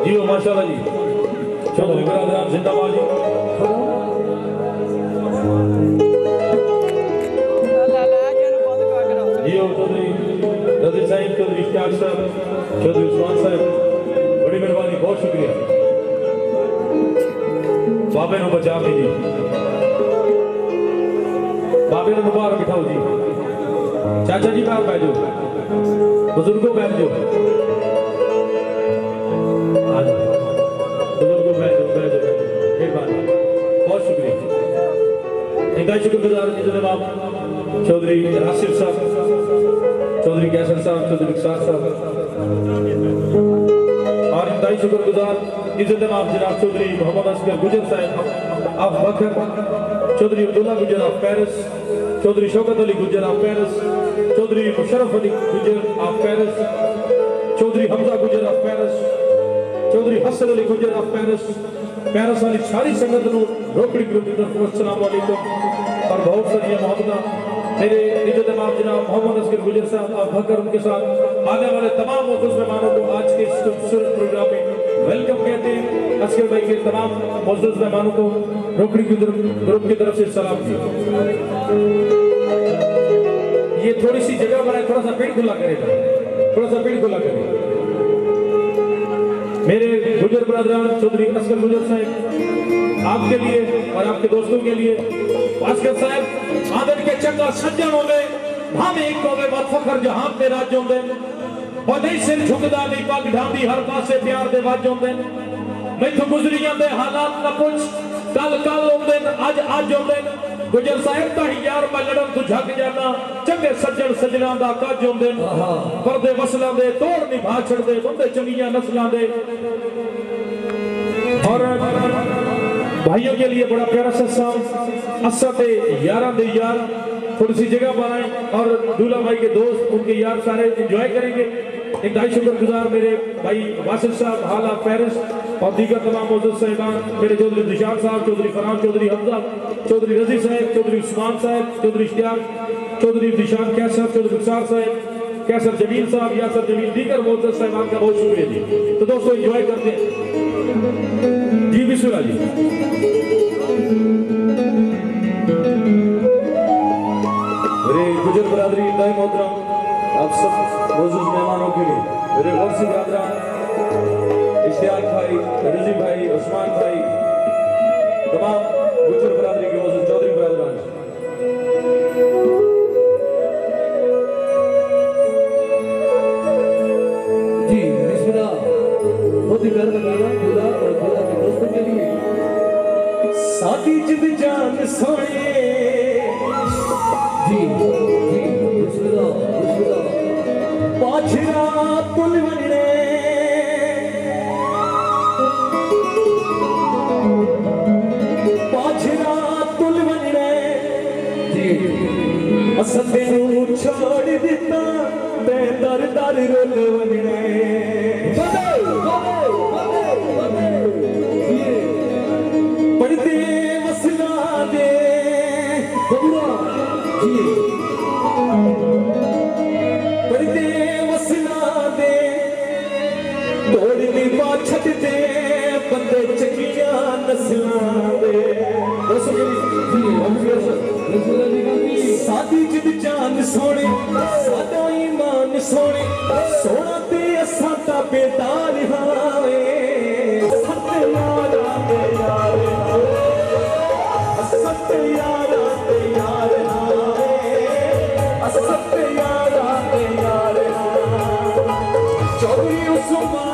जियो माशाल्लाह जी चौधरी बरादरान जिंदाबाद जी जियो चौधरी रजी साहिब चौधरी इश्तियाक साहब चौधरी उस्मान साहब बड़ी मेहरबानी बहुत शुक्रिया बाबे नु बचा जी बाबे नु मुबारक बिठाओ जी चाचा जी बाहर बैठ जाओ बुजुर्गों बैठ जाओ बुजुर्गों बैठ जाओ मेहरबानी बहुत शुक्रिया इनका शुक्रगुजार जनाब चौधरी राशिद साहब चौधरी कैसर साहब चौधरी साहब और इंतहाई शुक्रगुजार इज्जत-ए-माब जनाब चौधरी मोहम्मद असगर गुजर साहब ऑफ बकर चौधरी अब्दुल्ला गुजर ऑफ पेरिस चौधरी शौकत अली गुजर ऑफ पेरिस चौधरी मुशर्रफ अली गुजर ऑफ पेरिस चौधरी हमजा गुजर ऑफ पेरिस चौधरी हसन अली गुजर ऑफ पेरिस पेरिस वाली सारी संगत को रोकड़ी ग्रुप की तरफ अस्सलाम वालेकुम और बहुत सारी मोहब्बत मेरे इज्जत-ए-माब जनाब मोहम्मद असगर गुजर साहब और बकर उनके साथ आने वाले तमाम मौजूद मेहमानों को आज के इस खूबसूरत प्रोग्राम में वेलकम कहते हैं। असगर भाई के तमाम मौजूद मेहमानों को रोकड़ी ग्रुप की तरफ से सलाम जी। ये थोड़ी सी जगह बनाए थोड़ा सा पेड़ खुला करेगा थोड़ा सा पेड़ खुला करेगा मेरे गुजर बरादरान चौधरी असगर गुजर साहब आपके लिए और आपके दोस्तों के लिए असगर साहब आदर के चंगा सज्जन होवे भावे एक होवे मत फखर जहां पे राज होंदे और नहीं सिर झुकदा नहीं पग ढांदी हर पासे प्यार दे वाज होंदे मैथों गुजरियां दे हालात ना कुछ कल होंदे आज होंदे गुजर साहब ता यार मैं लड़न तू झक जाना चंगे सज्जन सजना दा काज होंदे पर्दे वसलां दे तोड़ निभा छड़दे बंदे चंगियां नस्लां दे और भाइयों के लिए बड़ा प्यारा सा सॉन्ग असते यारां दे यार थोड़ी सी जगह बनाए और दूल्हा भाई के दोस्त उनके यार सारे एंजॉय करेंगे। इंतहाई शुक्रगुजार मेरे भाई वासिफ साहब हाला पेरिस और दीगर तमाम मौजूद साहिबान मेरे चौधरी निशान साहब चौधरी फरहान चौधरी हमजा चौधरी रजी साहब चौधरी उस्मान साहब चौधरी इश्तियाक चौधरी निशान कैसर चौधरी उसार साहब कैसर जमील साहब यासर जमील दीगर मौजूद साहिबान का बहुत शुक्रिया जी। तो दोस्तों एंजॉय करते हैं जी बिस्मिल्लाह जी। मेरे गुजर बरादरी इंतहाई मोहतरम आप सब मौजूद मेहमानों के लिए मेरे गौसी बरादरान इश्तियाक भाई रजी भाई उस्मान भाई तमाम गुजर बरादरी के मौजूद चौधरी बरादरान जी बिस्मिल्लाह बहुत ही प्यारा गाना खुदा और खुदा के दोस्तों के लिए साथी जिद जान सोए जी बिस्मिल्लाह पाछरा पुल बनने पाछरा पुल बनने जी असते नू छोड़ दिता ते दर दर रोल बनने पढ़ते मसला दे जी पढ़ते मसला दे तोड़नी बाछट दे बंदे चकिया नस्लां दे सादी जिद जान सोने सादा ईमान सोने सोना ते असां ता बेदार हावे सत्य यारा ते यार सत्य यारा ते यार सत्य यारा ते यार चौधरी उस्मान